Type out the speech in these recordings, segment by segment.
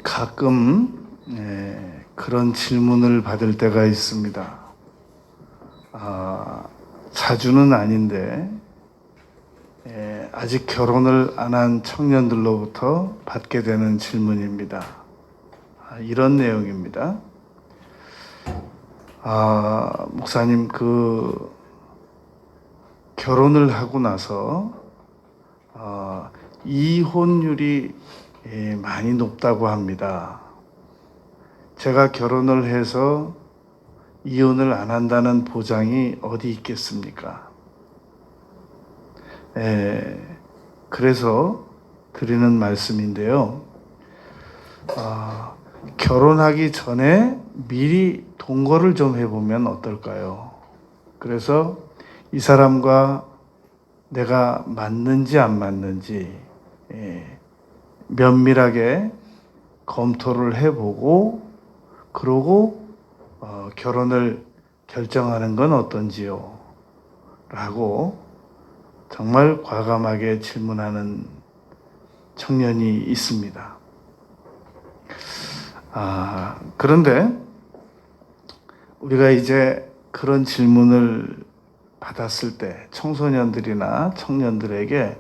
가끔 그런 질문을 받을 때가 있습니다. 자주는 아닌데 아직 결혼을 안 한 청년들로부터 받게 되는 질문입니다. 이런 내용입니다. 목사님, 결혼을 하고 나서 이혼율이 많이 높다고 합니다. 제가 결혼을 해서 이혼을 안 한다는 보장이 어디 있겠습니까? 그래서 드리는 말씀인데요. 결혼하기 전에 미리 동거를 좀 해보면 어떨까요? 그래서 이 사람과 내가 맞는지 안 맞는지 면밀하게 검토를 해보고 그러고 결혼을 결정하는 건 어떤지요? 라고 정말 과감하게 질문하는 청년이 있습니다. 그런데 우리가 이제 그런 질문을 받았을 때, 청소년들이나 청년들에게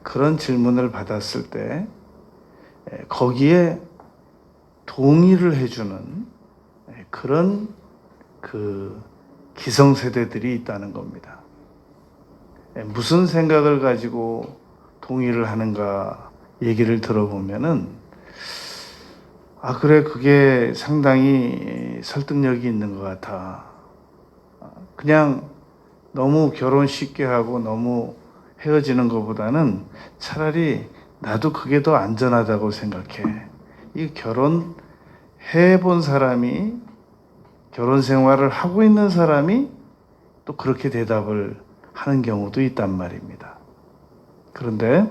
그런 질문을 받았을 때 거기에 동의를 해주는 그런 기성세대들이 있다는 겁니다. 무슨 생각을 가지고 동의를 하는가 얘기를 들어보면은 그래, 그게 상당히 설득력이 있는 것 같아. 그냥 너무 결혼 쉽게 하고 너무 헤어지는 것보다는 차라리 나도 그게 더 안전하다고 생각해. 이 결혼 해본 사람이, 결혼 생활을 하고 있는 사람이 또 그렇게 대답을 하는 경우도 있단 말입니다. 그런데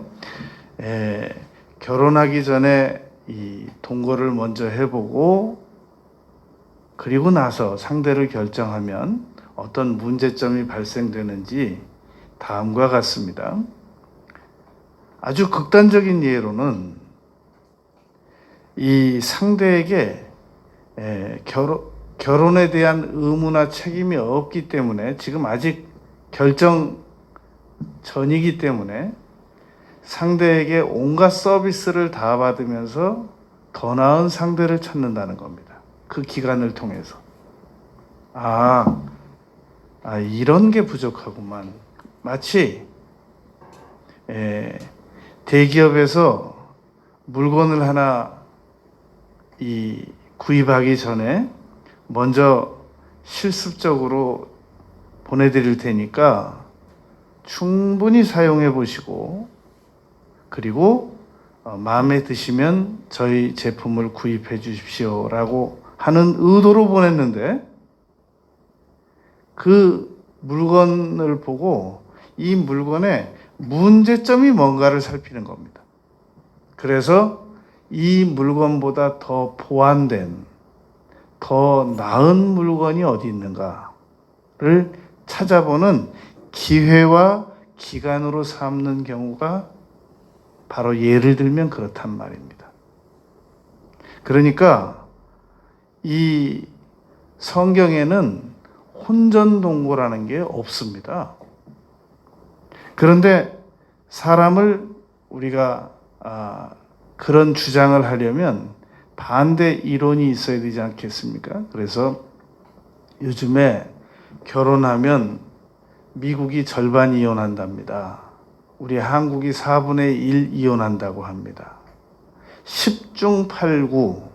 결혼하기 전에 이 동거를 먼저 해보고 그리고 나서 상대를 결정하면 어떤 문제점이 발생되는지 다음과 같습니다. 아주 극단적인 예로는 이 상대에게 결혼에 대한 의무나 책임이 없기 때문에 지금 아직 결정 전이기 때문에 상대에게 온갖 서비스를 다 받으면서 더 나은 상대를 찾는다는 겁니다. 그 기간을 통해서. 이런 게 부족하구만. 마치 대기업에서 물건을 하나 구입하기 전에 먼저 실습적으로 보내드릴 테니까 충분히 사용해 보시고 그리고 마음에 드시면 저희 제품을 구입해 주십시오 라고 하는 의도로 보냈는데 그 물건을 보고 이 물건의 문제점이 뭔가를 살피는 겁니다. 그래서 이 물건보다 더 보완된, 더 나은 물건이 어디 있는가를 찾아보는 기회와 기간으로 삼는 경우가 바로 예를 들면 그렇단 말입니다. 그러니까 이 성경에는 혼전동거라는 게 없습니다. 그런데 사람을 우리가 그런 주장을 하려면 반대 이론이 있어야 되지 않겠습니까? 그래서 요즘에 결혼하면 미국이 절반 이혼한답니다. 우리 한국이 4분의 1 이혼한다고 합니다. 10중 8구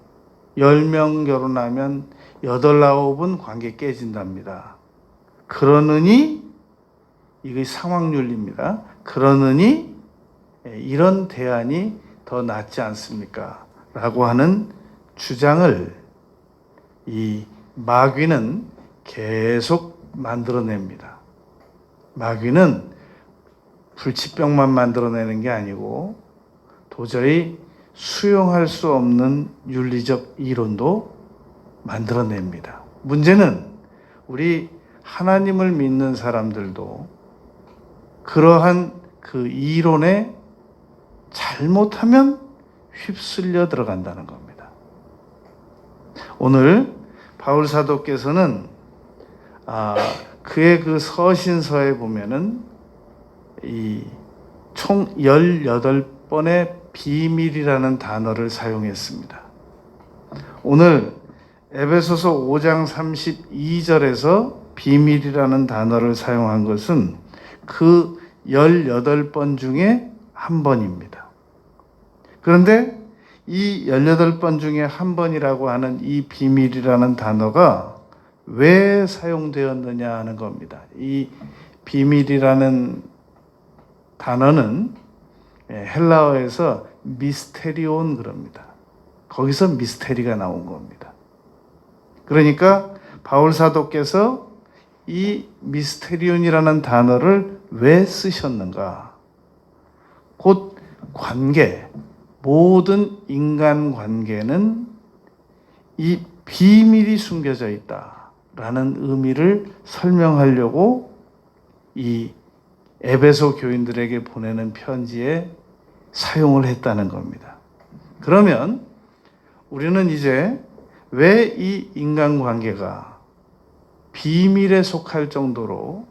10명 결혼하면 8, 9은 관계 깨진답니다. 그러느니 이게 상황윤리입니다. 그러느니 이런 대안이 더 낫지 않습니까? 라고 하는 주장을 이 마귀는 계속 만들어냅니다. 마귀는 불치병만 만들어내는 게 아니고 도저히 수용할 수 없는 윤리적 이론도 만들어냅니다. 문제는 우리 하나님을 믿는 사람들도 그러한 그 이론에 잘못하면 휩쓸려 들어간다는 겁니다. 오늘 바울 사도께서는 그의 그 서신서에 보면은 이 총 18번의 비밀이라는 단어를 사용했습니다. 오늘 에베소서 5장 32절에서 비밀이라는 단어를 사용한 것은 그 18번 중에 한 번입니다. 그런데 이 18번 중에 한 번이라고 하는 이 비밀이라는 단어가 왜 사용되었느냐 하는 겁니다. 이 비밀이라는 단어는 헬라어에서 미스테리온 그럽니다. 거기서 미스테리가 나온 겁니다. 그러니까 바울 사도께서 이 미스테리온이라는 단어를 왜 쓰셨는가? 곧 관계, 모든 인간 관계는 이 비밀이 숨겨져 있다라는 의미를 설명하려고 이 에베소 교인들에게 보내는 편지에 사용을 했다는 겁니다. 그러면 우리는 이제 왜 이 인간관계가 비밀에 속할 정도로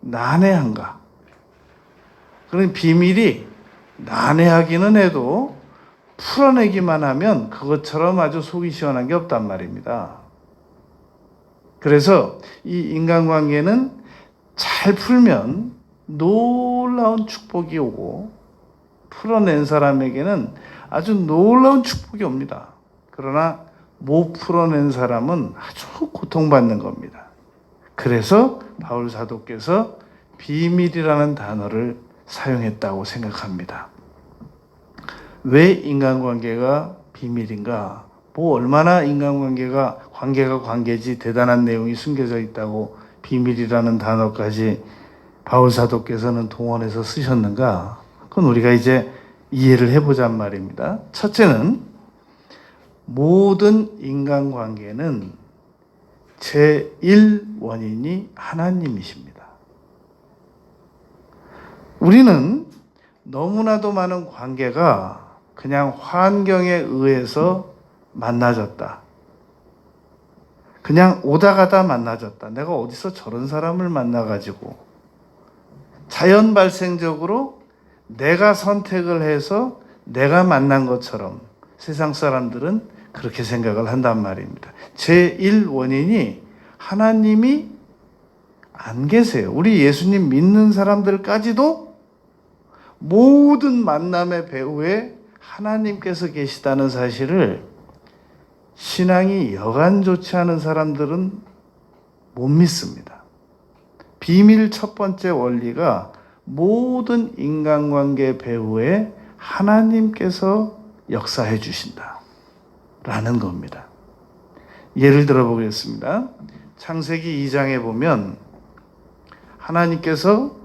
난해한가? 그런 비밀이 난해하기는 해도 풀어내기만 하면 그것처럼 아주 속이 시원한 게 없단 말입니다. 그래서 이 인간관계는 잘 풀면 놀라운 축복이 오고 풀어낸 사람에게는 아주 놀라운 축복이 옵니다. 그러나 못 풀어낸 사람은 아주 고통받는 겁니다. 그래서 바울 사도께서 비밀이라는 단어를 사용했다고 생각합니다. 왜 인간관계가 비밀인가? 얼마나 인간관계가 관계지 대단한 내용이 숨겨져 있다고 비밀이라는 단어까지 바울 사도께서는 동원해서 쓰셨는가? 그건 우리가 이제 이해를 해보잔 말입니다. 첫째는 모든 인간관계는 제1원인이 하나님이십니다. 우리는 너무나도 많은 관계가 그냥 환경에 의해서 만나졌다. 그냥 오다 가다 만나졌다. 내가 어디서 저런 사람을 만나가지고 자연 발생적으로 내가 선택을 해서 내가 만난 것처럼 세상 사람들은 그렇게 생각을 한단 말입니다. 제1원인이 하나님이 안 계세요. 우리 예수님 믿는 사람들까지도 모든 만남의 배후에 하나님께서 계시다는 사실을 신앙이 여간 좋지 않은 사람들은 못 믿습니다. 비밀 첫 번째 원리가 모든 인간관계 배후에 하나님께서 역사해 주신다라는 겁니다. 예를 들어 보겠습니다. 창세기 2장에 보면 하나님께서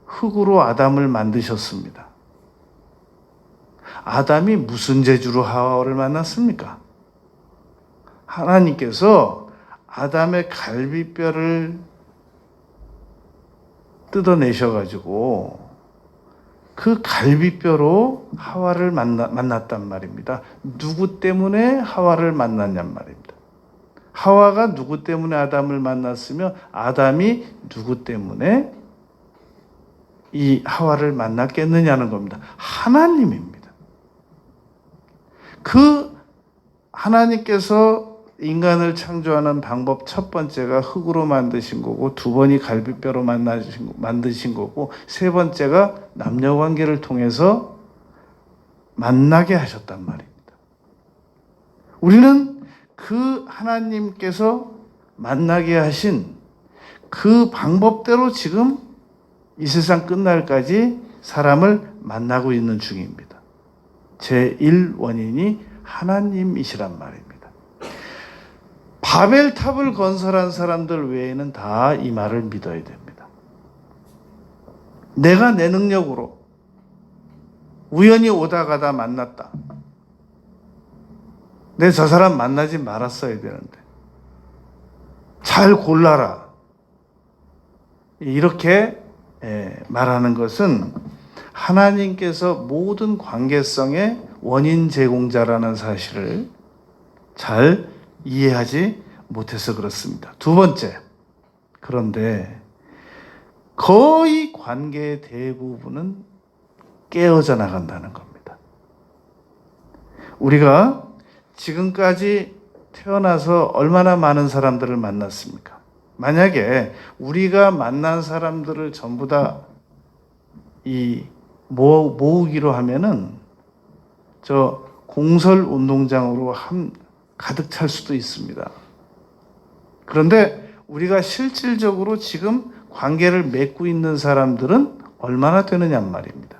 흙으로 아담을 만드셨습니다. 아담이 무슨 재주로 하와를 만났습니까? 하나님께서 아담의 갈비뼈를 뜯어내셔가지고 그 갈비뼈로 하와를 만났단 말입니다. 누구 때문에 하와를 만났냔 말입니다. 하와가 누구 때문에 아담을 만났으며 아담이 누구 때문에 이 하와를 만났겠느냐는 겁니다. 하나님입니다. 그 하나님께서 인간을 창조하는 방법 첫 번째가 흙으로 만드신 거고, 두 번이 갈비뼈로 만드신 거고, 세 번째가 남녀 관계를 통해서 만나게 하셨단 말입니다. 우리는 그 하나님께서 만나게 하신 그 방법대로 지금 이 세상 끝날까지 사람을 만나고 있는 중입니다. 제1원인이 하나님이시란 말입니다. 바벨탑을 건설한 사람들 외에는 다 이 말을 믿어야 됩니다. 내가 내 능력으로 우연히 오다 가다 만났다. 내 저 사람 만나지 말았어야 되는데. 잘 골라라. 이렇게 말하는 것은 하나님께서 모든 관계성에 원인 제공자라는 사실을 잘 이해하지 못해서 그렇습니다. 두 번째, 그런데 거의 관계의 대부분은 깨어져 나간다는 겁니다. 우리가 지금까지 태어나서 얼마나 많은 사람들을 만났습니까? 만약에 우리가 만난 사람들을 전부 다 모으기로 하면은 저 공설 운동장으로 가득 찰 수도 있습니다. 그런데 우리가 실질적으로 지금 관계를 맺고 있는 사람들은 얼마나 되느냐 말입니다.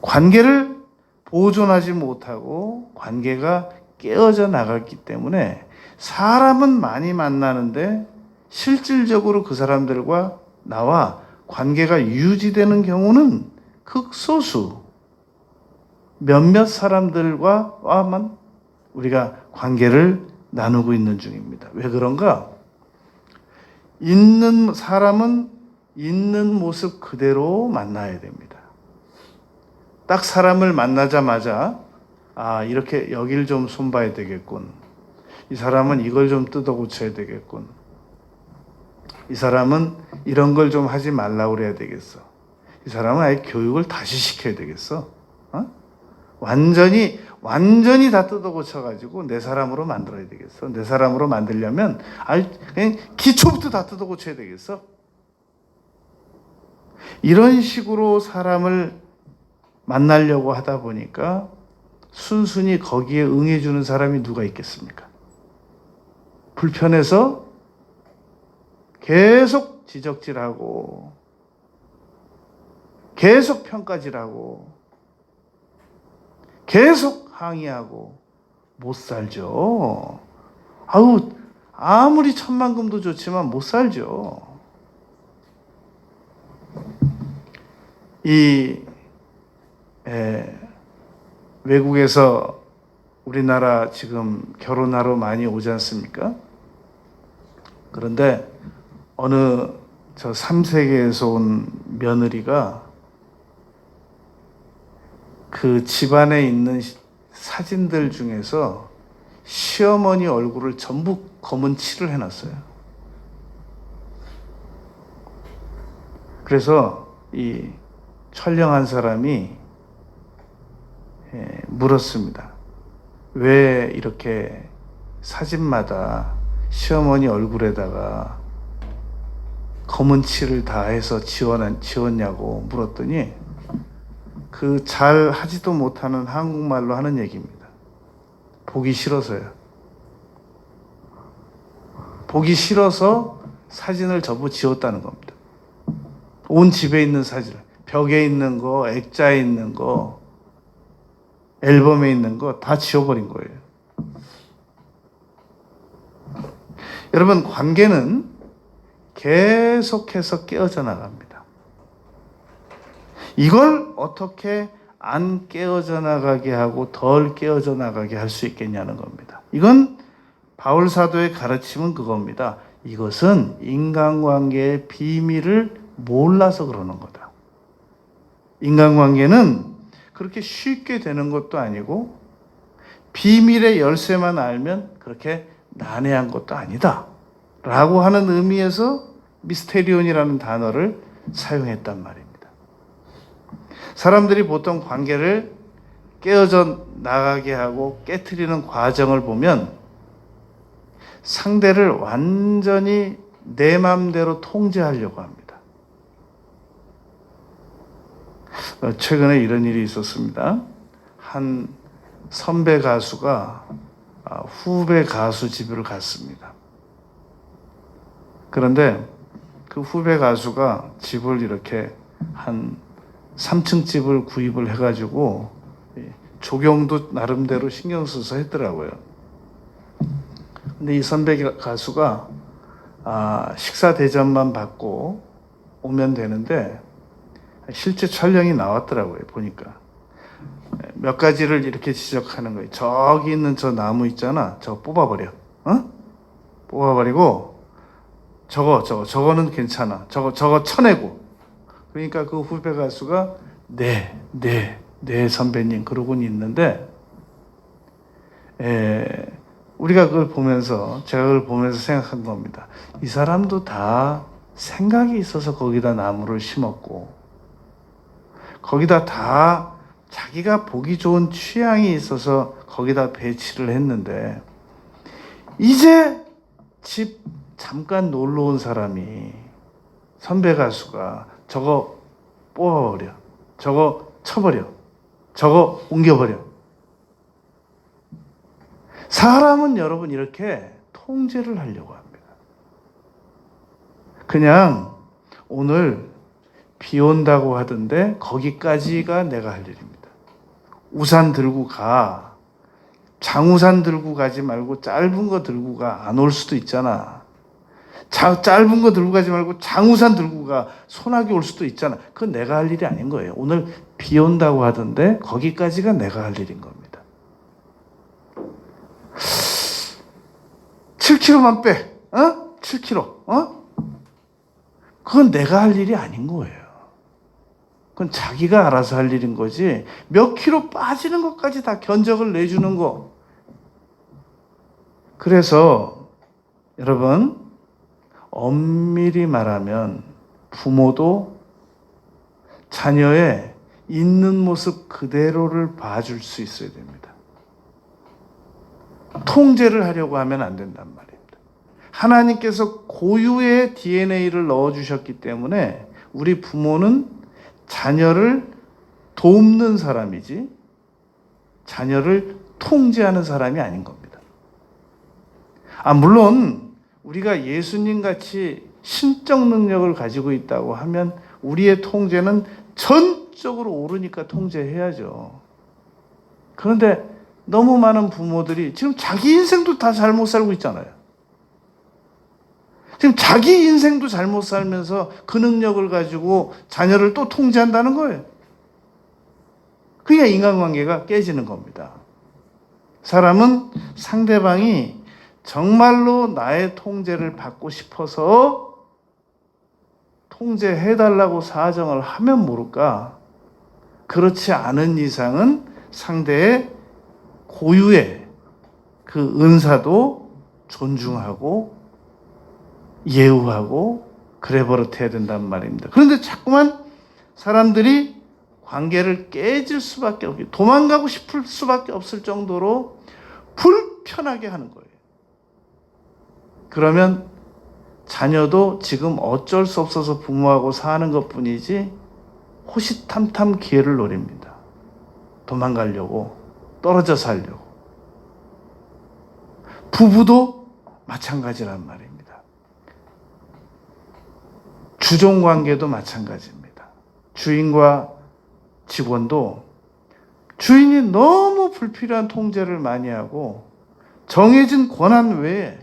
관계를 보존하지 못하고 관계가 깨어져 나갔기 때문에 사람은 많이 만나는데 실질적으로 그 사람들과 나와 관계가 유지되는 경우는 극소수 몇몇 사람들과만 우리가 관계를 나누고 있는 중입니다. 왜 그런가? 있는 사람은 있는 모습 그대로 만나야 됩니다. 딱 사람을 만나자마자 이렇게 여길 좀 손봐야 되겠군. 이 사람은 이걸 좀 뜯어 고쳐야 되겠군. 이 사람은 이런 걸 좀 하지 말라고 그래야 되겠어. 이 사람은 아예 교육을 다시 시켜야 되겠어. 완전히 다 뜯어 고쳐가지고 내 사람으로 만들어야 되겠어. 내 사람으로 만들려면 그냥 기초부터 다 뜯어 고쳐야 되겠어. 이런 식으로 사람을 만나려고 하다 보니까 순순히 거기에 응해주는 사람이 누가 있겠습니까? 불편해서 계속 지적질하고 계속 평가질하고 계속 항의하고 못 살죠. 아무리 천만금도 좋지만 못 살죠. 외국에서 우리나라 지금 결혼하러 많이 오지 않습니까? 그런데 어느 저 3세계에서 온 며느리가 그 집안에 있는 사진들 중에서 시어머니 얼굴을 전부 검은 칠을 해놨어요. 그래서 이 촬영한 사람이 물었습니다. 왜 이렇게 사진마다 시어머니 얼굴에다가 검은 칠을 다 해서 지웠냐고 물었더니 그 잘 하지도 못하는 한국말로 하는 얘기입니다. 보기 싫어서요. 보기 싫어서 사진을 전부 지웠다는 겁니다. 온 집에 있는 사진, 벽에 있는 거, 액자에 있는 거, 앨범에 있는 거 다 지워버린 거예요. 여러분, 관계는 계속해서 깨어져 나갑니다. 이걸 어떻게 안 깨어져 나가게 하고 덜 깨어져 나가게 할 수 있겠냐는 겁니다. 이건 바울 사도의 가르침은 그겁니다. 이것은 인간관계의 비밀을 몰라서 그러는 거다. 인간관계는 그렇게 쉽게 되는 것도 아니고 비밀의 열쇠만 알면 그렇게 난해한 것도 아니다 라고 하는 의미에서 미스테리온이라는 단어를 사용했단 말입니다. 사람들이 보통 관계를 깨어져 나가게 하고 깨트리는 과정을 보면 상대를 완전히 내 마음대로 통제하려고 합니다. 최근에 이런 일이 있었습니다. 한 선배 가수가 후배 가수 집을 갔습니다. 그런데 그 후배 가수가 집을 이렇게 한 3층 집을 구입을 해가지고 조경도 나름대로 신경 써서 했더라고요. 근데 이 선배 가수가 식사 대접만 받고 오면 되는데 실제 촬영이 나왔더라고요. 보니까 몇 가지를 이렇게 지적하는 거예요. 저기 있는 저 나무 있잖아. 저거 뽑아버려. 뽑아버리고 저거는 괜찮아. 저거 쳐내고. 그러니까 그 후배 가수가 네 네, 선배님, 그러고는 있는데, 우리가 그걸 보면서, 제가 그걸 보면서 생각한 겁니다. 이 사람도 다 생각이 있어서 거기다 나무를 심었고, 거기다 다 자기가 보기 좋은 취향이 있어서 거기다 배치를 했는데, 이제 집 잠깐 놀러 온 사람이, 선배 가수가 저거 뽑아버려, 저거 쳐버려, 저거 옮겨버려. 사람은 여러분 이렇게 통제를 하려고 합니다. 그냥 오늘 비 온다고 하던데 거기까지가 내가 할 일입니다. 우산 들고 가. 장우산 들고 가지 말고 짧은 거 들고 가. 안 올 수도 있잖아. 짧은 거 들고 가지 말고 장우산 들고 가. 소나기 올 수도 있잖아. 그건 내가 할 일이 아닌 거예요. 오늘 비 온다고 하던데 거기까지가 내가 할 일인 겁니다. 7kg만 빼. 7kg. 그건 내가 할 일이 아닌 거예요. 그건 자기가 알아서 할 일인 거지. 몇 킬로 빠지는 것까지 다 견적을 내주는 거. 그래서 여러분, 엄밀히 말하면 부모도 자녀의 있는 모습 그대로를 봐줄 수 있어야 됩니다. 통제를 하려고 하면 안 된단 말입니다. 하나님께서 고유의 DNA를 넣어주셨기 때문에 우리 부모는 자녀를 돕는 사람이지 자녀를 통제하는 사람이 아닌 겁니다. 물론 우리가 예수님 같이 신적 능력을 가지고 있다고 하면 우리의 통제는 전적으로 오르니까 통제해야죠. 그런데 너무 많은 부모들이 지금 자기 인생도 다 잘못 살고 있잖아요. 지금 자기 인생도 잘못 살면서 그 능력을 가지고 자녀를 또 통제한다는 거예요. 그러니까 인간관계가 깨지는 겁니다. 사람은 상대방이 정말로 나의 통제를 받고 싶어서 통제해달라고 사정을 하면 모를까? 그렇지 않은 이상은 상대의 고유의 그 은사도 존중하고 예우하고 그래 버릇해야 된단 말입니다. 그런데 자꾸만 사람들이 관계를 깨질 수밖에 없고 도망가고 싶을 수밖에 없을 정도로 불편하게 하는 거예요. 그러면 자녀도 지금 어쩔 수 없어서 부모하고 사는 것뿐이지 호시탐탐 기회를 노립니다. 도망가려고, 떨어져 살려고. 부부도 마찬가지란 말입니다. 주종관계도 마찬가지입니다. 주인과 직원도 주인이 너무 불필요한 통제를 많이 하고 정해진 권한 외에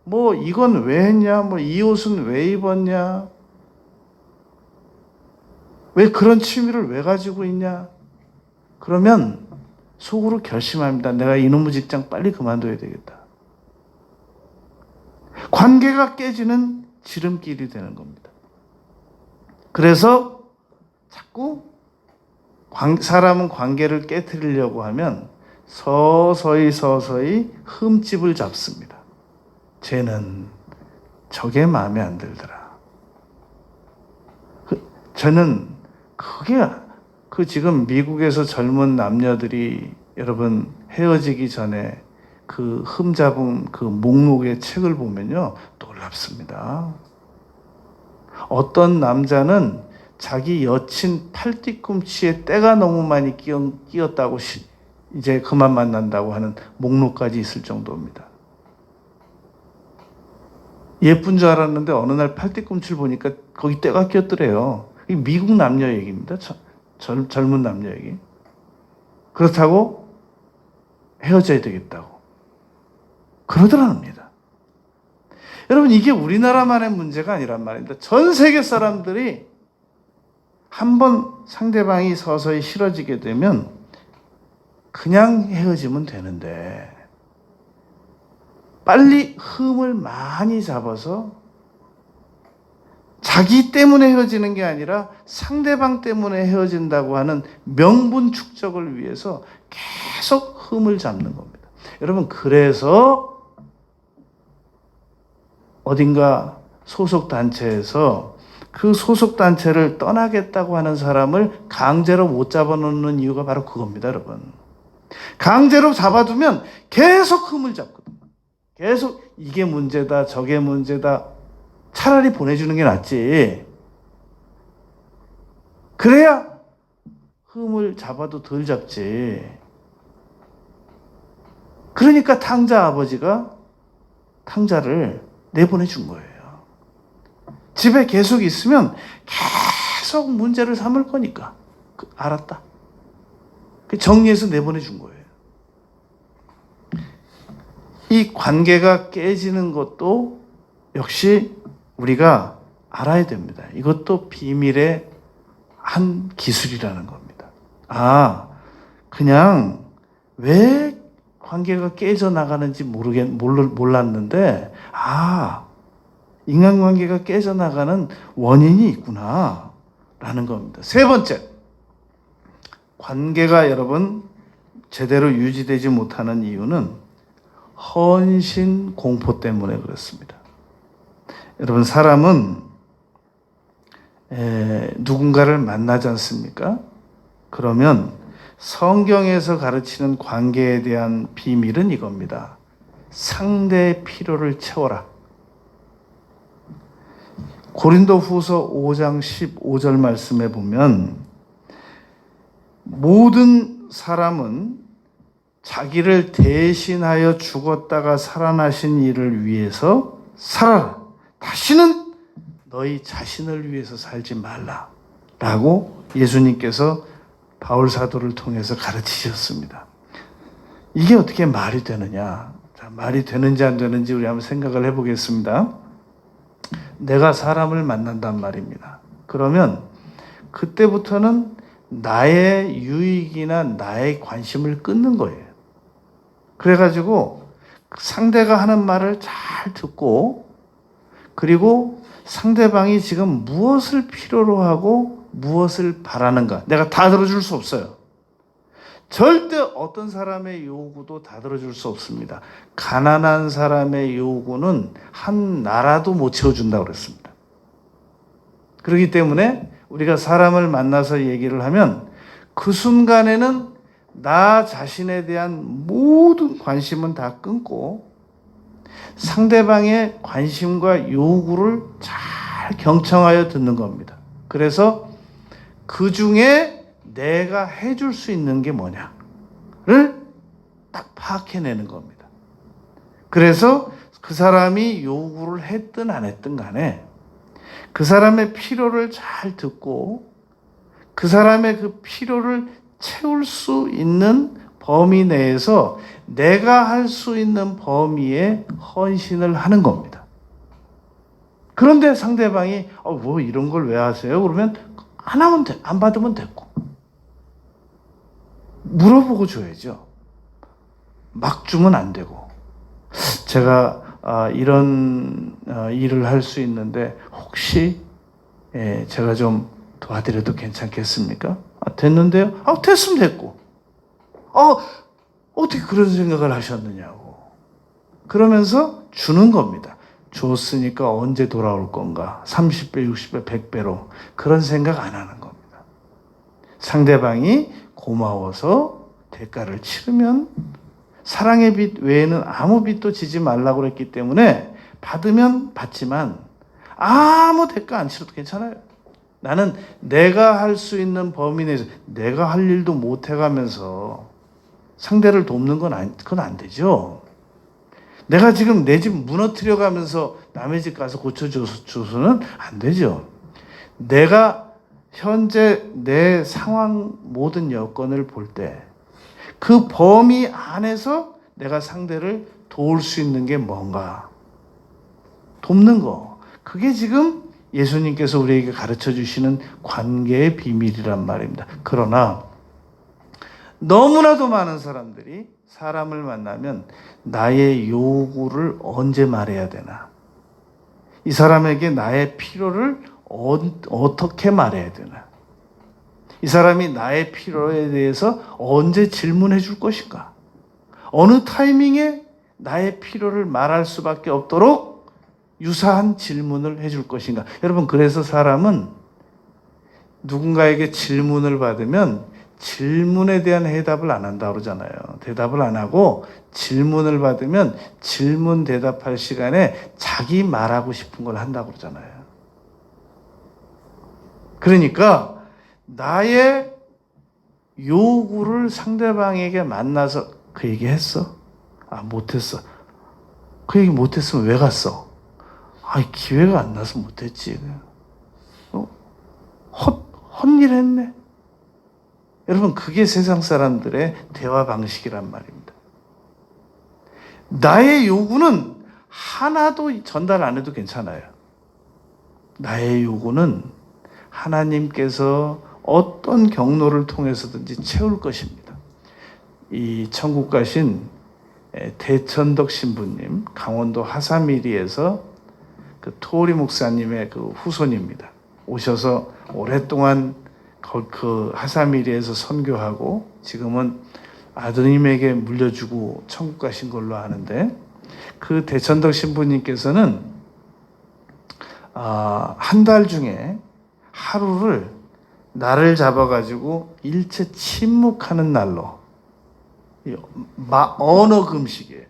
뭐 이건 왜 했냐, 뭐 이 옷은 왜 입었냐, 왜 그런 취미를 왜 가지고 있냐, 그러면 속으로 결심합니다. 내가 이놈의 직장 빨리 그만둬야 되겠다. 관계가 깨지는 지름길이 되는 겁니다. 그래서 자꾸 사람은 관계를 깨트리려고 하면 서서히 흠집을 잡습니다. 쟤는 저게 마음에 안 들더라. 저는 그게 지금 미국에서 젊은 남녀들이 여러분 헤어지기 전에 그 흠잡은 그 목록의 책을 보면요 놀랍습니다. 어떤 남자는 자기 여친 팔뒤꿈치에 때가 너무 많이 끼었다고 이제 그만 만난다고 하는 목록까지 있을 정도입니다. 예쁜 줄 알았는데 어느 날 팔뒤꿈치를 보니까 거기 때가 끼었더래요. 이 미국 남녀 얘기입니다. 젊은 남녀 얘기. 그렇다고 헤어져야 되겠다고 그러더랍니다. 여러분 이게 우리나라만의 문제가 아니란 말입니다. 전 세계 사람들이 한번 상대방이 서서히 싫어지게 되면 그냥 헤어지면 되는데 빨리 흠을 많이 잡아서 자기 때문에 헤어지는 게 아니라 상대방 때문에 헤어진다고 하는 명분 축적을 위해서 계속 흠을 잡는 겁니다. 여러분, 그래서 어딘가 소속단체에서 그 소속단체를 떠나겠다고 하는 사람을 강제로 못 잡아놓는 이유가 바로 그겁니다, 여러분. 강제로 잡아두면 계속 흠을 잡거든. 계속 이게 문제다, 저게 문제다. 차라리 보내주는 게 낫지. 그래야 흠을 잡아도 덜 잡지. 그러니까 탕자 아버지가 탕자를 내보내준 거예요. 집에 계속 있으면 계속 문제를 삼을 거니까. 알았다. 정리해서 내보내준 거예요. 이 관계가 깨지는 것도 역시 우리가 알아야 됩니다. 이것도 비밀의 한 기술이라는 겁니다. 그냥 왜 관계가 깨져나가는지 몰랐는데, 인간관계가 깨져나가는 원인이 있구나 라는 겁니다. 세 번째, 관계가 여러분 제대로 유지되지 못하는 이유는 헌신 공포 때문에 그렇습니다. 여러분, 사람은 누군가를 만나지 않습니까? 그러면 성경에서 가르치는 관계에 대한 비밀은 이겁니다. 상대의 필요를 채워라. 고린도후서 5장 15절 말씀에 보면 모든 사람은 자기를 대신하여 죽었다가 살아나신 이를 위해서 살아라. 다시는 너희 자신을 위해서 살지 말라. 라고 예수님께서 바울 사도를 통해서 가르치셨습니다. 이게 어떻게 말이 되느냐? 자, 말이 되는지 안 되는지 우리 한번 생각을 해보겠습니다. 내가 사람을 만난단 말입니다. 그러면 그때부터는 나의 유익이나 나의 관심을 끊는 거예요. 그래가지고 상대가 하는 말을 잘 듣고, 그리고 상대방이 지금 무엇을 필요로 하고 무엇을 바라는가, 내가 다 들어줄 수 없어요. 절대 어떤 사람의 요구도 다 들어줄 수 없습니다. 가난한 사람의 요구는 한 나라도 못 채워준다고 그랬습니다. 그렇기 때문에 우리가 사람을 만나서 얘기를 하면 그 순간에는 나 자신에 대한 모든 관심은 다 끊고 상대방의 관심과 요구를 잘 경청하여 듣는 겁니다. 그래서 그 중에 내가 해줄 수 있는 게 뭐냐를 딱 파악해내는 겁니다. 그래서 그 사람이 요구를 했든 안 했든 간에 그 사람의 필요를 잘 듣고 그 사람의 그 필요를 채울 수 있는 범위 내에서 내가 할 수 있는 범위에 헌신을 하는 겁니다. 그런데 상대방이 뭐 이런 걸 왜 하세요? 그러면 안 하면 돼. 안 받으면 됐고. 물어보고 줘야죠. 막 주면 안 되고. 제가 이런 일을 할 수 있는데 혹시 제가 좀 도와드려도 괜찮겠습니까? 됐는데요? 됐으면 됐고. 어떻게 그런 생각을 하셨느냐고. 그러면서 주는 겁니다. 줬으니까 언제 돌아올 건가? 30배, 60배, 100배로. 그런 생각 안 하는 겁니다. 상대방이 고마워서 대가를 치르면 사랑의 빚 외에는 아무 빚도 지지 말라고 그랬기 때문에 받으면 받지만 아무 대가 안 치러도 괜찮아요. 나는 내가 할 수 있는 범위 내에서 내가 할 일도 못 해가면서 상대를 돕는 그건 안 되죠. 내가 지금 내 집 무너뜨려 가면서 남의 집 가서 고쳐줘서는 안 되죠. 내가 현재 내 상황 모든 여건을 볼 때 그 범위 안에서 내가 상대를 도울 수 있는 게 뭔가? 돕는 거. 그게 지금 예수님께서 우리에게 가르쳐 주시는 관계의 비밀이란 말입니다. 그러나 너무나도 많은 사람들이 사람을 만나면 나의 요구를 언제 말해야 되나? 이 사람에게 나의 필요를 어떻게 말해야 되나? 이 사람이 나의 필요에 대해서 언제 질문해 줄 것인가? 어느 타이밍에 나의 필요를 말할 수밖에 없도록 유사한 질문을 해줄 것인가? 여러분, 그래서 사람은 누군가에게 질문을 받으면 질문에 대한 해답을 안 한다고 그러잖아요. 대답을 안 하고 질문을 받으면 질문 대답할 시간에 자기 말하고 싶은 걸 한다고 그러잖아요. 그러니까 나의 요구를 상대방에게 만나서 그 얘기 했어? 아, 못했어. 그 얘기 못했으면 왜 갔어? 아, 기회가 안 나서 못했지. 헛일 했네. 여러분, 그게 세상 사람들의 대화 방식이란 말입니다. 나의 요구는 하나도 전달 안 해도 괜찮아요. 나의 요구는 하나님께서 어떤 경로를 통해서든지 채울 것입니다. 이 천국 가신 대천덕 신부님, 강원도 하사미리에서 그 토리 목사님의 그 후손입니다. 오셔서 오랫동안 그 하사미리에서 선교하고 지금은 아드님에게 물려주고 천국 가신 걸로 아는데, 그 대천덕 신부님께서는 한 달 중에 하루를 날을 잡아가지고 일체 침묵하는 날로, 언어 금식이에요.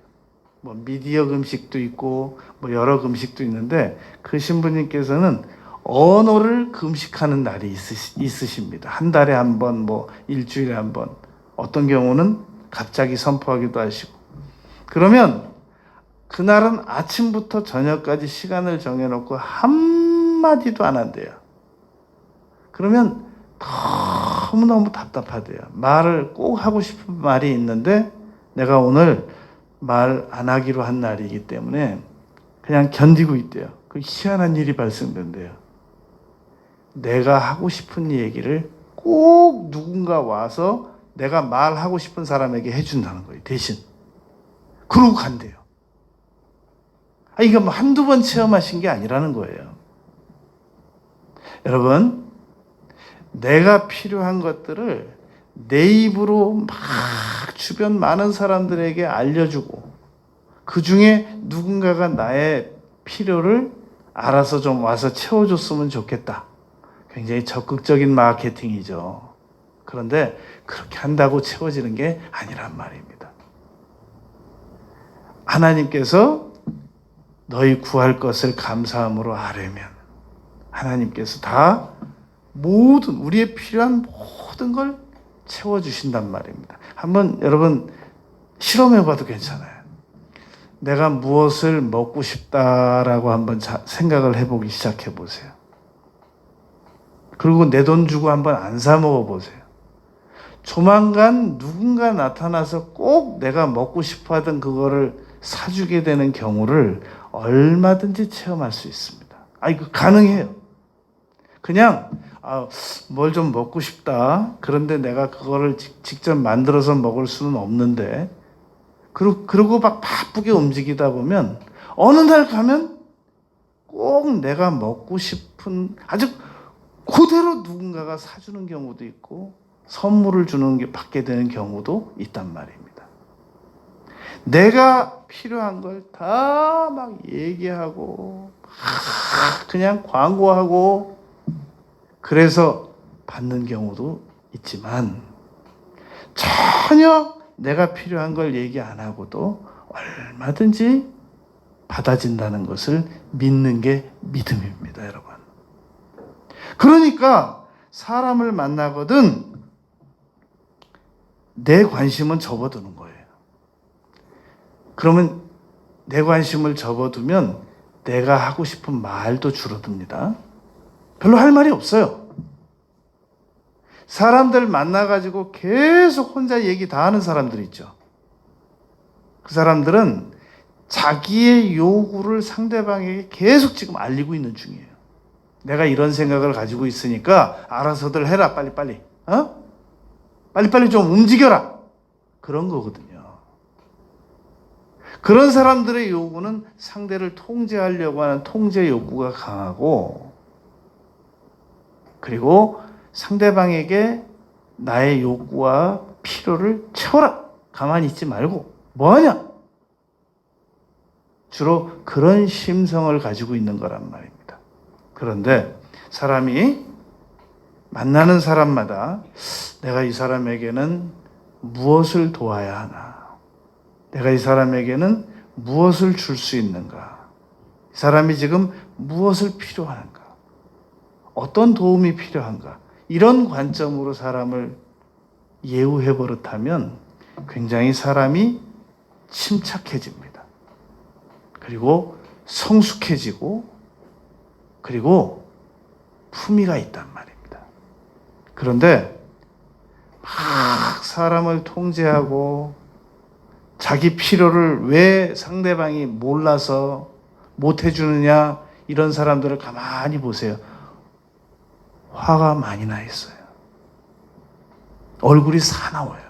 뭐 미디어 금식도 있고 뭐 여러 금식도 있는데, 그 신부님께서는 언어를 금식하는 날이 있으십니다. 한 달에 한 번, 뭐 일주일에 한 번, 어떤 경우는 갑자기 선포하기도 하시고. 그러면 그날은 아침부터 저녁까지 시간을 정해놓고 한마디도 안 한대요. 그러면 너무너무 답답하대요. 말을 꼭 하고 싶은 말이 있는데 내가 오늘 말 안 하기로 한 날이기 때문에 그냥 견디고 있대요. 그 희한한 일이 발생된대요. 내가 하고 싶은 얘기를 꼭 누군가 와서 내가 말하고 싶은 사람에게 해준다는 거예요. 대신. 그러고 간대요. 이게 뭐 한두 번 체험하신 게 아니라는 거예요. 여러분, 내가 필요한 것들을 내 입으로 막 주변 많은 사람들에게 알려주고, 그 중에 누군가가 나의 필요를 알아서 좀 와서 채워줬으면 좋겠다. 굉장히 적극적인 마케팅이죠. 그런데 그렇게 한다고 채워지는 게 아니란 말입니다. 하나님께서 너희 구할 것을 감사함으로 아뢰면 하나님께서 다 모든, 우리의 필요한 모든 걸 채워주신단 말입니다. 한번 여러분 실험해봐도 괜찮아요. 내가 무엇을 먹고 싶다라고 한번 생각을 해보기 시작해보세요. 그리고 내 돈 주고 한번 안 사 먹어보세요. 조만간 누군가 나타나서 꼭 내가 먹고 싶어 하던 그거를 사주게 되는 경우를 얼마든지 체험할 수 있습니다. 이거 가능해요. 그냥 뭘 좀 먹고 싶다. 그런데 내가 그거를 직접 만들어서 먹을 수는 없는데, 그러고 막 바쁘게 움직이다 보면 어느 날 가면 꼭 내가 먹고 싶은, 아주 그대로 누군가가 사주는 경우도 있고 선물을 주는 게 받게 되는 경우도 있단 말입니다. 내가 필요한 걸 다 막 얘기하고 그냥 광고하고 그래서 받는 경우도 있지만, 전혀 내가 필요한 걸 얘기 안 하고도 얼마든지 받아진다는 것을 믿는 게 믿음입니다, 여러분. 그러니까 사람을 만나거든 내 관심은 접어두는 거예요. 그러면 내 관심을 접어두면 내가 하고 싶은 말도 줄어듭니다. 별로 할 말이 없어요. 사람들 만나가지고 계속 혼자 얘기 다 하는 사람들 있죠. 그 사람들은 자기의 요구를 상대방에게 계속 지금 알리고 있는 중이에요. 내가 이런 생각을 가지고 있으니까 알아서들 해라, 빨리빨리. 빨리빨리 좀 움직여라. 그런 거거든요. 그런 사람들의 요구는 상대를 통제하려고 하는 통제 욕구가 강하고, 그리고 상대방에게 나의 욕구와 필요를 채워라. 가만히 있지 말고 뭐하냐? 주로 그런 심성을 가지고 있는 거란 말입니다. 그런데 사람이 만나는 사람마다 내가 이 사람에게는 무엇을 도와야 하나? 내가 이 사람에게는 무엇을 줄 수 있는가? 이 사람이 지금 무엇을 필요한가? 어떤 도움이 필요한가? 이런 관점으로 사람을 예우해 버릇하면 굉장히 사람이 침착해집니다. 그리고 성숙해지고, 그리고 품위가 있단 말입니다. 그런데 막 사람을 통제하고 자기 필요를 왜 상대방이 몰라서 못 해주느냐, 이런 사람들을 가만히 보세요. 화가 많이 나 있어요. 얼굴이 사나워요.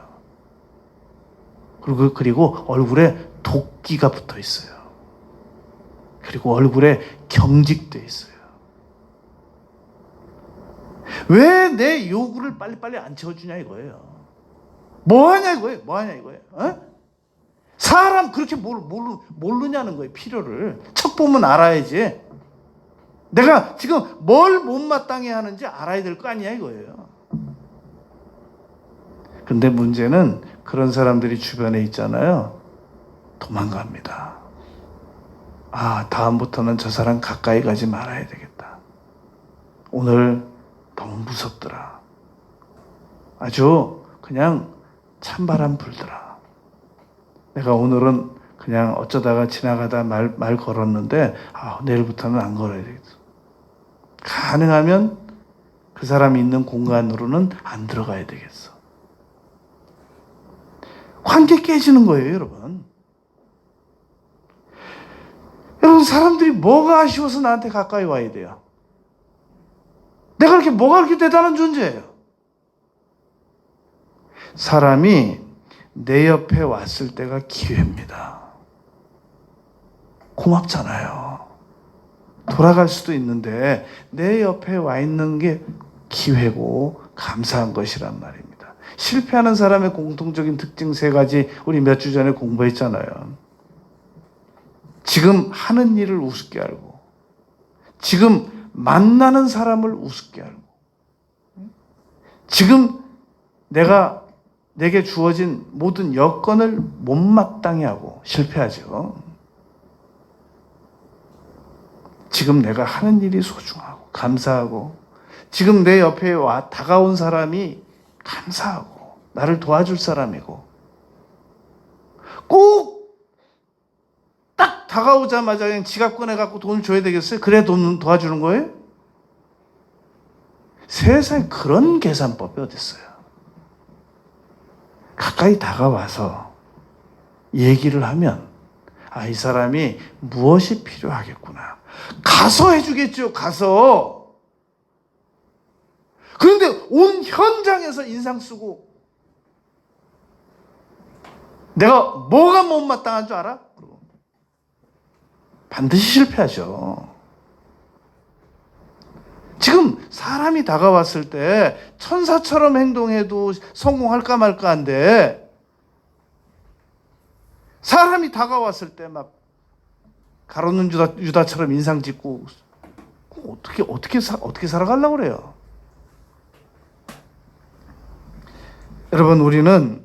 그리고 얼굴에 도끼가 붙어 있어요. 그리고 얼굴에 경직돼 있어요. 왜 내 요구를 빨리빨리 안 채워주냐 이거예요. 뭐하냐 이거예요. 뭐하냐 이거예요. 어? 사람 그렇게 모르냐는 거예요. 필요를. 척 보면 알아야지. 내가 지금 뭘 못마땅해 하는지 알아야 될 거 아니야 이거예요. 근데 문제는 그런 사람들이 주변에 있잖아요. 도망갑니다. 아, 다음부터는 저 사람 가까이 가지 말아야 되겠다. 오늘 너무 무섭더라. 아주 그냥 찬바람 불더라. 내가 오늘은 그냥 어쩌다가 지나가다 말 걸었는데, 내일부터는 안 걸어야 되겠어. 가능하면 그 사람이 있는 공간으로는 안 들어가야 되겠어. 관계 깨지는 거예요, 여러분. 여러분, 사람들이 뭐가 아쉬워서 나한테 가까이 와야 돼요? 내가 뭐가 그렇게 대단한 존재예요? 사람이 내 옆에 왔을 때가 기회입니다. 고맙잖아요. 돌아갈 수도 있는데 내 옆에 와 있는 게 기회고 감사한 것이란 말입니다. 실패하는 사람의 공통적인 특징 3가지 우리 몇 주 전에 공부했잖아요. 지금 하는 일을 우습게 알고, 지금 만나는 사람을 우습게 알고, 지금 내게 주어진 모든 여건을 못마땅해 하고 실패하죠. 지금 내가 하는 일이 소중하고 감사하고, 지금 내 옆에 다가온 사람이 감사하고 나를 도와줄 사람이고, 꼭 딱 다가오자마자 그냥 지갑 꺼내갖고 돈을 줘야 되겠어요? 그래 돈 도와주는 거예요? 세상에 그런 계산법이 어딨어요? 가까이 다가와서 얘기를 하면 이 사람이 무엇이 필요하겠구나. 가서 해주겠죠. 가서. 그런데 온 현장에서 인상 쓰고 내가 뭐가 못마땅한 줄 알아? 반드시 실패하죠. 지금 사람이 다가왔을 때 천사처럼 행동해도 성공할까 말까한데, 사람이 다가왔을 때 막 가로는 유다처럼 인상 짓고 어떻게 살아가려고 그래요? 여러분, 우리는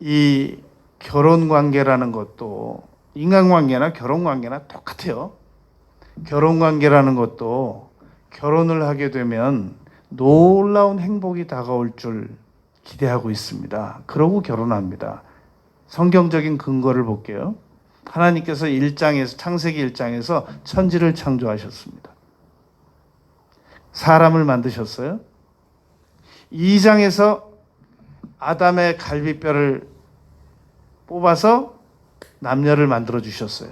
이 결혼 관계라는 것도 인간관계나 결혼관계나 똑같아요. 결혼관계라는 것도 결혼을 하게 되면 놀라운 행복이 다가올 줄 기대하고 있습니다. 그러고 결혼합니다. 성경적인 근거를 볼게요. 하나님께서 창세기 1장에서 천지를 창조하셨습니다. 사람을 만드셨어요. 2장에서 아담의 갈비뼈를 뽑아서 남녀를 만들어 주셨어요.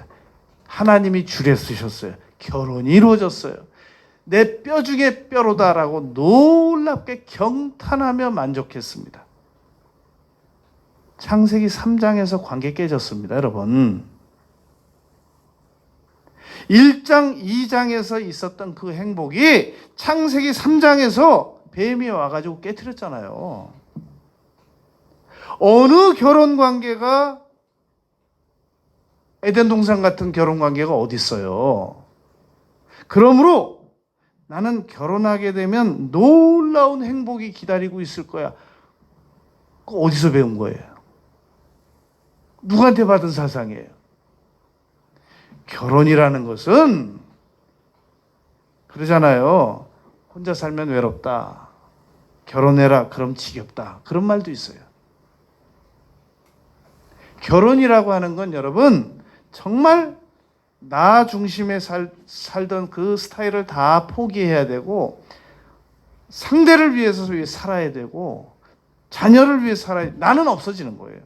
하나님이 줄에 쓰셨어요. 결혼이 이루어졌어요. 내 뼈 중에 뼈로다라고 놀랍게 경탄하며 만족했습니다. 창세기 3장에서 관계 깨졌습니다, 여러분. 1장, 2장에서 있었던 그 행복이 창세기 3장에서 뱀이 와가지고 깨트렸잖아요. 어느 결혼 관계가 에덴 동산 같은 결혼 관계가 어디 있어요? 그러므로 나는 결혼하게 되면 놀라운 행복이 기다리고 있을 거야. 그거 어디서 배운 거예요? 누구한테 받은 사상이에요? 결혼이라는 것은 그러잖아요. 혼자 살면 외롭다. 결혼해라. 그럼 지겹다. 그런 말도 있어요. 결혼이라고 하는 건 여러분 정말 나 중심에 살던 그 스타일을 다 포기해야 되고 상대를 위해서 살아야 되고 자녀를 위해 살아야 나는 없어지는 거예요.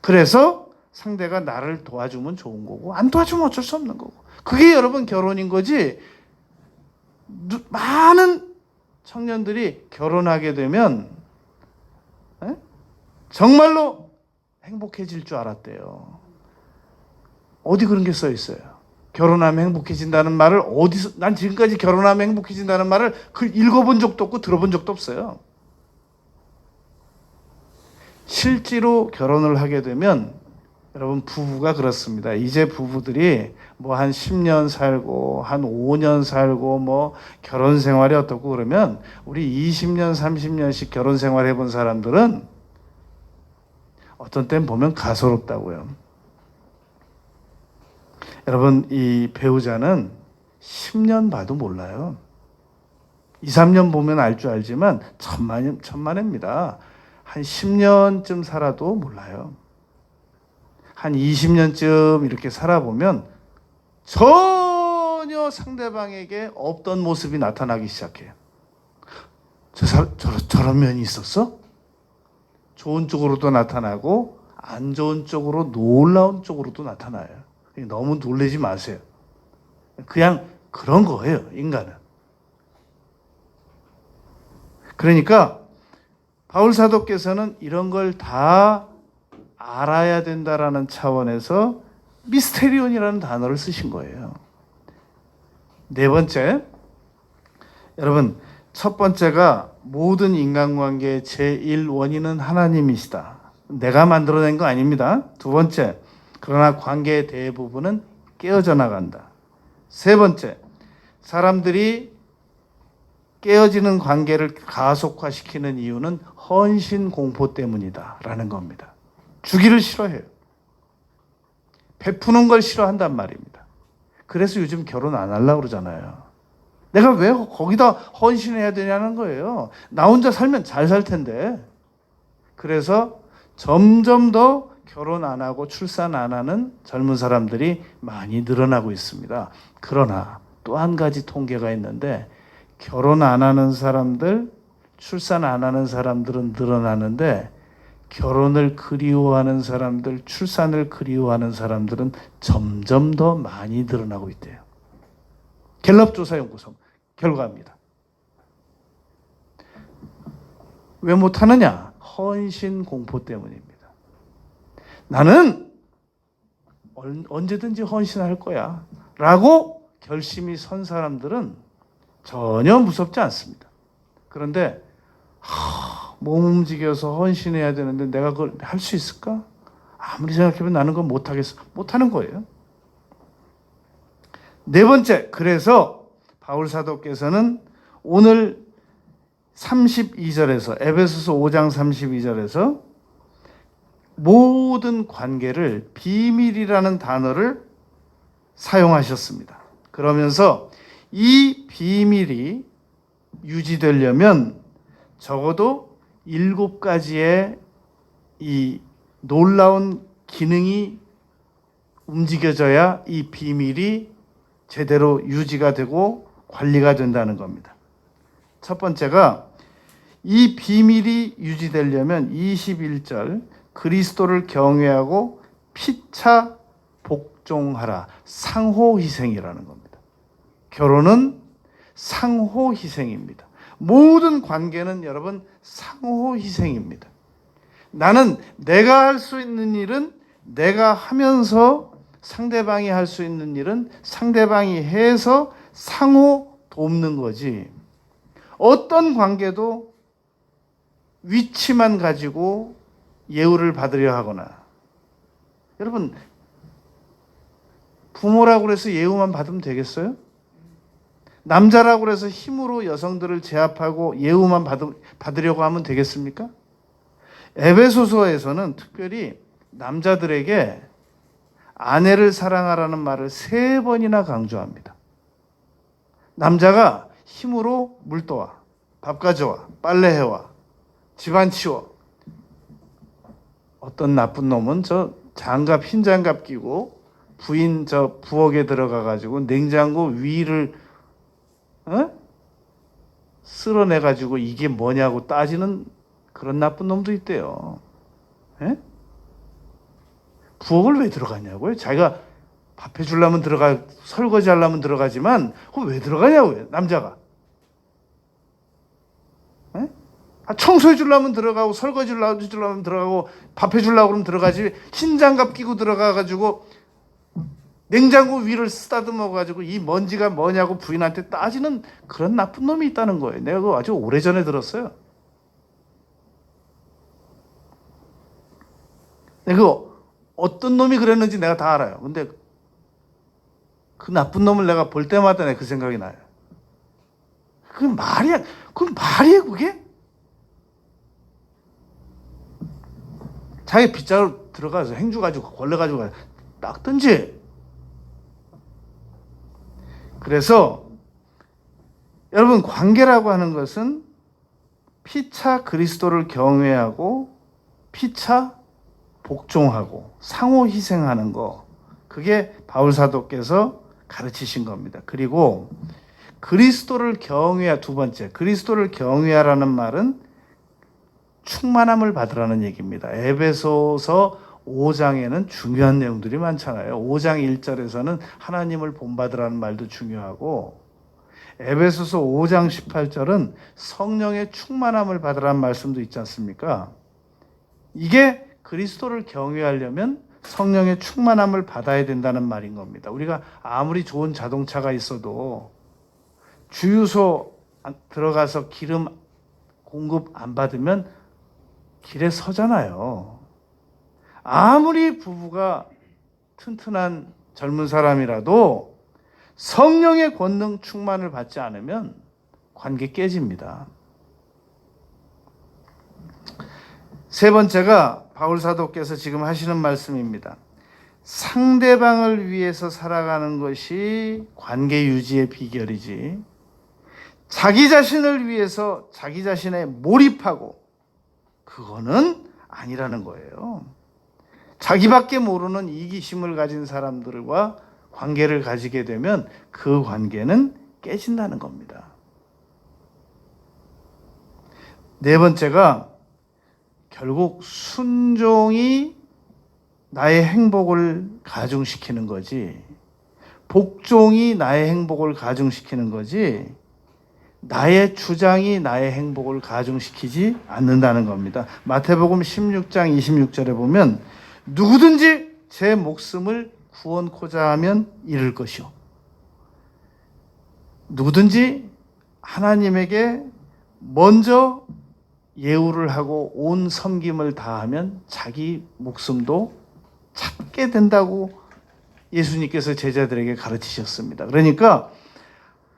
그래서 상대가 나를 도와주면 좋은 거고 안 도와주면 어쩔 수 없는 거고 그게 여러분 결혼인 거지. 많은 청년들이 결혼하게 되면 정말로 행복해질 줄 알았대요. 어디 그런 게 써 있어요? 결혼하면 행복해진다는 말을 어디서 난 지금까지 결혼하면 행복해진다는 말을 읽어본 적도 없고 들어본 적도 없어요. 실제로 결혼을 하게 되면 여러분 부부가 그렇습니다. 이제 부부들이 뭐 한 10년 살고 한 5년 살고 뭐 결혼 생활이 어떻고 그러면 우리 20년 30년씩 결혼 생활 해본 사람들은 어떤 땐 보면 가소롭다고요. 여러분 이 배우자는 10년 봐도 몰라요. 2, 3년 보면 알 줄 알지만 천만에입니다. 한 10년쯤 살아도 몰라요. 한 20년쯤 이렇게 살아보면 전혀 상대방에게 없던 모습이 나타나기 시작해요. 저런 면이 있었어? 좋은 쪽으로도 나타나고 안 좋은 쪽으로 놀라운 쪽으로도 나타나요. 너무 놀라지 마세요. 그냥 그런 거예요, 인간은. 그러니까 바울 사도께서는 이런 걸 다 알아야 된다라는 차원에서 미스테리온이라는 단어를 쓰신 거예요. 네 번째, 여러분 첫 번째가 모든 인간관계의 제1 원인은 하나님이시다. 내가 만들어낸 거 아닙니다. 두 번째, 그러나 관계의 대부분은 깨어져 나간다. 세 번째, 사람들이 깨어지는 관계를 가속화시키는 이유는 헌신 공포 때문이다 라는 겁니다. 주기를 싫어해요. 베푸는 걸 싫어한단 말입니다. 그래서 요즘 결혼 안 하려고 그러잖아요. 내가 왜 거기다 헌신해야 되냐는 거예요. 나 혼자 살면 잘 살 텐데. 그래서 점점 더 결혼 안 하고 출산 안 하는 젊은 사람들이 많이 늘어나고 있습니다. 그러나 또 한 가지 통계가 있는데 결혼 안 하는 사람들, 출산 안 하는 사람들은 늘어나는데 결혼을 그리워하는 사람들, 출산을 그리워하는 사람들은 점점 더 많이 늘어나고 있대요. 갤럽 조사연구소 결과입니다. 왜 못하느냐? 헌신 공포 때문입니다. 나는 언제든지 헌신할 거야 라고 결심이 선 사람들은 전혀 무섭지 않습니다. 그런데 몸 움직여서 헌신해야 되는데 내가 그걸 할 수 있을까? 아무리 생각해보면 나는 그걸 못하겠어. 못하는 거예요. 네 번째, 그래서 바울 사도께서는 오늘 32절에서 에베소서 5장 32절에서 모든 관계를 비밀이라는 단어를 사용하셨습니다. 그러면서 이 비밀이 유지되려면 적어도 7가지의 이 놀라운 기능이 움직여져야 이 비밀이 제대로 유지가 되고 관리가 된다는 겁니다. 첫 번째가 이 비밀이 유지되려면 21절 그리스도를 경외하고 피차 복종하라. 상호희생이라는 겁니다. 결혼은 상호희생입니다. 모든 관계는 여러분 상호희생입니다. 나는 내가 할 수 있는 일은 내가 하면서 상대방이 할 수 있는 일은 상대방이 해서 상호 돕는 거지. 어떤 관계도 위치만 가지고 예우를 받으려 하거나, 여러분 부모라고 해서 예우만 받으면 되겠어요? 남자라고 해서 힘으로 여성들을 제압하고 예우만 받으려고 하면 되겠습니까? 에베소서에서는 특별히 남자들에게 아내를 사랑하라는 말을 3번이나 강조합니다. 남자가 힘으로 물 떠와, 밥 가져와, 빨래해와, 집안 치워. 어떤 나쁜 놈은 흰 장갑 끼고 부인 부엌에 들어가 가지고 냉장고 위를 쓸어내 가지고 이게 뭐냐고 따지는 그런 나쁜 놈도 있대요. 에? 부엌을 왜 들어가냐고요? 자기가 밥 해주려면 설거지 하려면 들어가지만 그거 왜 들어가냐고요, 남자가. 에? 청소해 주려면 들어가고 설거지 해주려면 들어가고 밥 해주려고 그러면 들어가지, 흰 장갑 끼고 들어가가지고 냉장고 위를 쓰다듬어 가지고 이 먼지가 뭐냐고 부인한테 따지는 그런 나쁜 놈이 있다는 거예요. 내가 그거 아주 오래전에 들었어요. 그거 어떤 놈이 그랬는지 내가 다 알아요. 근데 그 나쁜 놈을 내가 볼 때마다 내 그 생각이 나요. 그게 말이야? 그게? 자기 빗자루 들어가서 행주 가지고 걸레 가지고 닦든지. 그래서 여러분, 관계라고 하는 것은 피차 그리스도를 경외하고 피차 복종하고 상호 희생하는 거, 그게 바울 사도께서 가르치신 겁니다. 그리고 그리스도를 두 번째, 그리스도를 경외하라는 말은 충만함을 받으라는 얘기입니다. 에베소서 5장에는 중요한 내용들이 많잖아요. 5장 1절에서는 하나님을 본받으라는 말도 중요하고, 에베소서 5장 18절은 성령의 충만함을 받으라는 말씀도 있지 않습니까? 이게 그리스도를 경외하려면 성령의 충만함을 받아야 된다는 말인 겁니다. 우리가 아무리 좋은 자동차가 있어도 주유소 들어가서 기름 공급 안 받으면 길에 서잖아요. 아무리 부부가 튼튼한 젊은 사람이라도 성령의 권능 충만을 받지 않으면 관계 깨집니다. 세 번째가 바울 사도께서 지금 하시는 말씀입니다. 상대방을 위해서 살아가는 것이 관계 유지의 비결이지, 자기 자신을 위해서 자기 자신에 몰입하고 그거는 아니라는 거예요. 자기밖에 모르는 이기심을 가진 사람들과 관계를 가지게 되면 그 관계는 깨진다는 겁니다. 네 번째가 결국 순종이 나의 행복을 가중시키는 거지, 복종이 나의 행복을 가중시키는 거지, 나의 주장이 나의 행복을 가중시키지 않는다는 겁니다. 마태복음 16장 26절에 보면 누구든지 제 목숨을 구원코자 하면 잃을 것이요, 누구든지 하나님에게 먼저 예우를 하고 온 섬김을 다하면 자기 목숨도 찾게 된다고 예수님께서 제자들에게 가르치셨습니다. 그러니까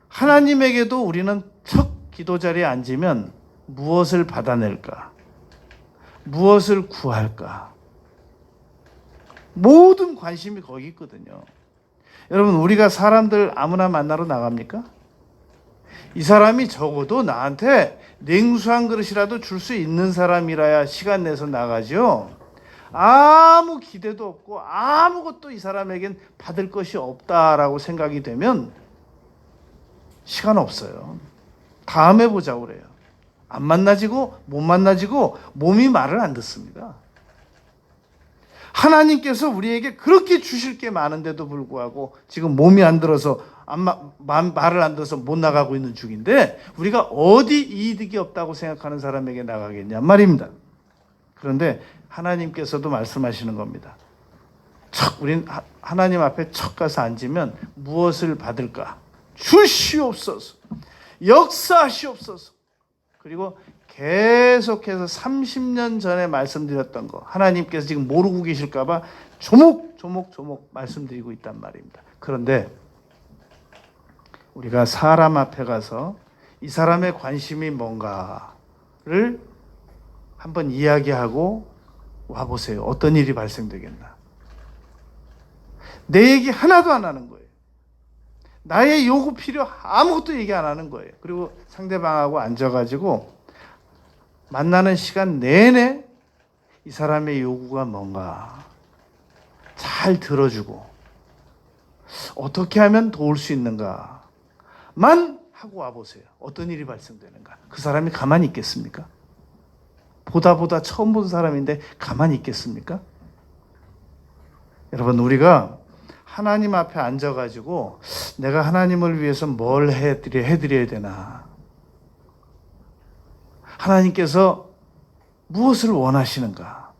하나님에게도 우리는 첫 기도 자리에 앉으면 무엇을 받아낼까? 무엇을 구할까? 모든 관심이 거기 있거든요. 여러분, 우리가 사람들 아무나 만나러 나갑니까? 이 사람이 적어도 나한테 냉수 한 그릇이라도 줄 수 있는 사람이라야 시간 내서 나가죠. 아무 기대도 없고 아무것도 이 사람에겐 받을 것이 없다라고 생각이 되면 시간 없어요. 다음에 보자고 그래요. 안 만나지고 못 만나지고 몸이 말을 안 듣습니다. 하나님께서 우리에게 그렇게 주실 게 많은데도 불구하고 지금 몸이 안 들어서 말을 안 들어서 못 나가고 있는 중인데, 우리가 어디 이득이 없다고 생각하는 사람에게 나가겠냐 말입니다. 그런데 하나님께서도 말씀하시는 겁니다. 우린 하나님 앞에 척 가서 앉으면 무엇을 받을까? 주시옵소서, 역사하시옵소서. 그리고 계속해서 30년 전에 말씀드렸던 거 하나님께서 지금 모르고 계실까 봐 조목조목 말씀드리고 있단 말입니다. 그런데 우리가 사람 앞에 가서 이 사람의 관심이 뭔가를 한번 이야기하고 와보세요. 어떤 일이 발생되겠나? 내 얘기 하나도 안 하는 거예요. 나의 요구 필요 아무것도 얘기 안 하는 거예요. 그리고 상대방하고 앉아가지고 만나는 시간 내내 이 사람의 요구가 뭔가 잘 들어주고 어떻게 하면 도울 수 있는가만 하고 와보세요. 어떤 일이 발생되는가? 그 사람이 가만히 있겠습니까? 보다 처음 본 사람인데 가만히 있겠습니까? 여러분, 우리가 하나님 앞에 앉아가지고 내가 하나님을 위해서 뭘 해드려야 되나? 하나님께서 무엇을 원하시는가에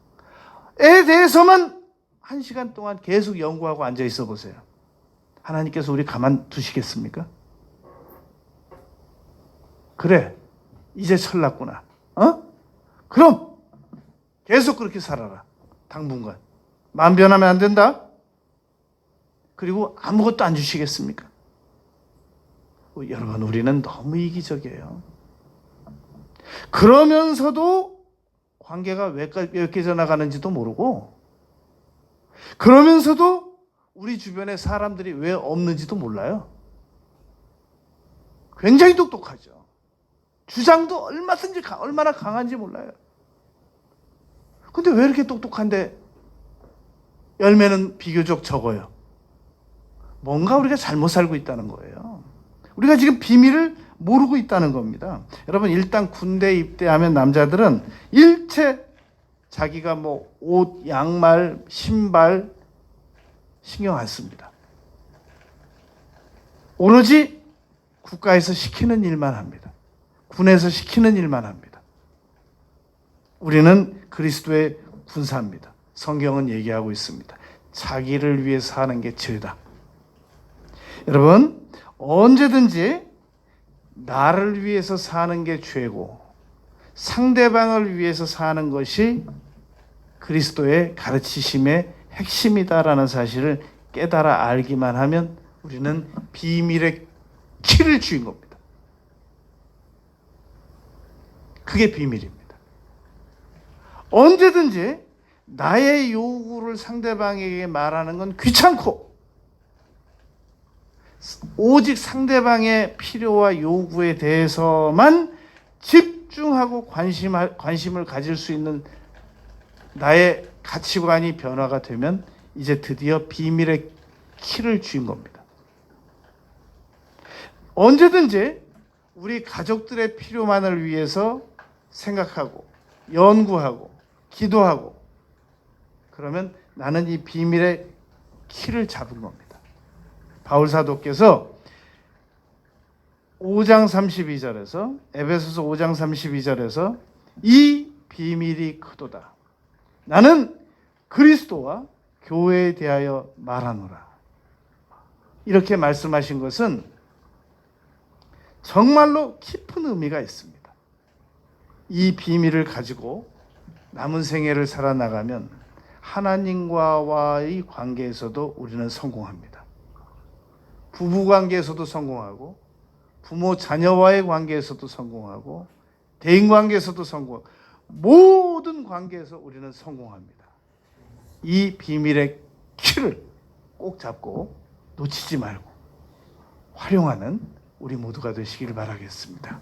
대해서만 1시간 동안 계속 연구하고 앉아 있어 보세요. 하나님께서 우리 가만 두시겠습니까? 그래, 이제 철났구나. 그럼 계속 그렇게 살아라. 당분간. 마음 변하면 안 된다. 그리고 아무것도 안 주시겠습니까? 여러분, 우리는 너무 이기적이에요. 그러면서도 관계가 왜 깨져 나가는지도 모르고, 그러면서도 우리 주변에 사람들이 왜 없는지도 몰라요. 굉장히 똑똑하죠. 주장도 얼마나 강한지 몰라요. 근데 왜 이렇게 똑똑한데 열매는 비교적 적어요? 뭔가 우리가 잘못 살고 있다는 거예요. 우리가 지금 비밀을 모르고 있다는 겁니다. 여러분, 일단 군대 입대하면 남자들은 일체 자기가 옷, 양말, 신발 신경 안 씁니다. 오로지 국가에서 시키는 일만 합니다. 군에서 시키는 일만 합니다. 우리는 그리스도의 군사입니다. 성경은 얘기하고 있습니다. 자기를 위해서 사는 게 죄다. 여러분, 언제든지 나를 위해서 사는 게 죄고 상대방을 위해서 사는 것이 그리스도의 가르치심의 핵심이다라는 사실을 깨달아 알기만 하면 우리는 비밀의 키를 쥐인 겁니다. 그게 비밀입니다. 언제든지 나의 요구를 상대방에게 말하는 건 귀찮고 오직 상대방의 필요와 요구에 대해서만 집중하고 관심을 가질 수 있는 나의 가치관이 변화가 되면 이제 드디어 비밀의 키를 쥐인 겁니다. 언제든지 우리 가족들의 필요만을 위해서 생각하고 연구하고 기도하고 그러면 나는 이 비밀의 키를 잡은 겁니다. 바울 사도께서 5장 32절에서 에베소서 5장 32절에서 이 비밀이 크도다. 나는 그리스도와 교회에 대하여 말하노라. 이렇게 말씀하신 것은 정말로 깊은 의미가 있습니다. 이 비밀을 가지고 남은 생애를 살아나가면 하나님과의 관계에서도 우리는 성공합니다. 부부 관계에서도 성공하고 부모 자녀와의 관계에서도 성공하고 대인 관계에서도 성공하고 모든 관계에서 우리는 성공합니다. 이 비밀의 키를 꼭 잡고 놓치지 말고 활용하는 우리 모두가 되시기를 바라겠습니다.